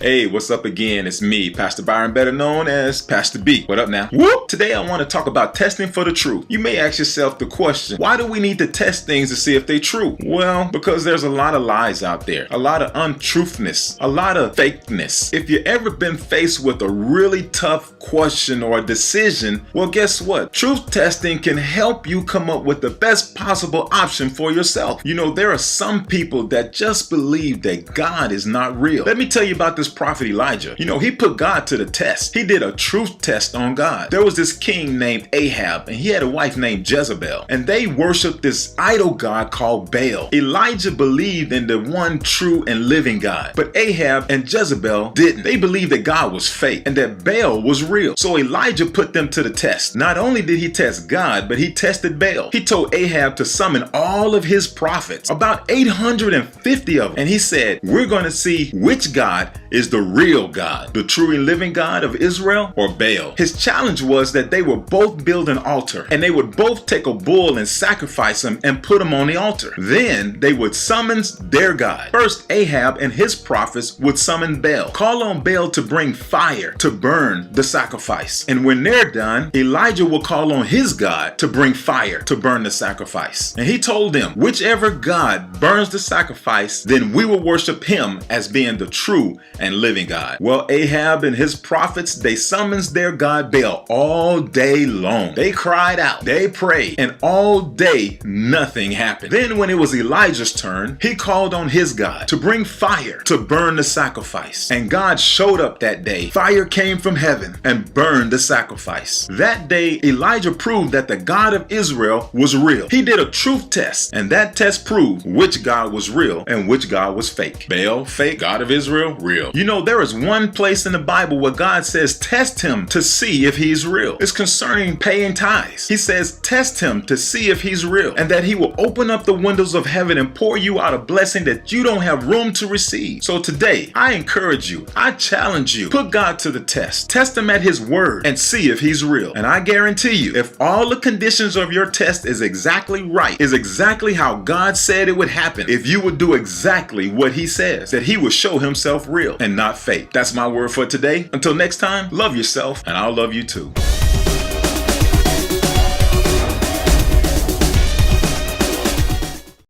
Hey, what's up again? It's me, Pastor Byron, better known as Pastor B. What up now? Whoop! Today I want to talk about testing for the truth. You may ask yourself the question, why do we need to test things to see if they're true? Well, because there's a lot of lies out there, a lot of untruthness, a lot of fakeness. If you've ever been faced with a really tough question or a decision, well, guess what? Truth testing can help you come up with the best possible option for yourself. You know, there are some people that just believe that God is not real. Let me tell you about this prophet Elijah. You know, he put God to the test. He did a truth test on God. There was this king named Ahab, and he had a wife named Jezebel, and they worshiped this idol god called Baal. Elijah believed in the one true and living God, but Ahab and Jezebel didn't. They believed that God was fake and that Baal was real. So Elijah put them to the test. Not only did he test God, but he tested Baal. He told Ahab to summon all of his prophets, about 850 of them, and he said, we're going to see which God is the real God, the true and living God of Israel or Baal. His challenge was that they would both build an altar, and they would both take a bull and sacrifice him and put him on the altar. Then they would summon their God. First, Ahab and his prophets would summon Baal, call on Baal to bring fire to burn the sacrifice. And when they're done, Elijah will call on his God to bring fire to burn the sacrifice. And he told them, whichever God burns the sacrifice, then we will worship him as being the true and living God. Well, Ahab and his prophets, they summons their God Baal all day long. They cried out, they prayed, and all day nothing happened. Then when it was Elijah's turn, he called on his God to bring fire to burn the sacrifice. And God showed up that day. Fire came from heaven and burned the sacrifice. That day, Elijah proved that the God of Israel was real. He did a truth test, and that test proved which God was real and which God was fake. Baal, fake. God of Israel, real. You know, there is one place in the Bible where God says, test him to see if he's real. It's concerning paying tithes. He says, test him to see if he's real, and that he will open up the windows of heaven and pour you out a blessing that you don't have room to receive. So today, I encourage you, I challenge you, put God to the test. Test him at his word and see if he's real. And I guarantee you, if all the conditions of your test is exactly right, is exactly how God said it would happen, if you would do exactly what he says, that he will show himself real and not fake. That's my word for today. Until next time, love yourself, and I'll love you too.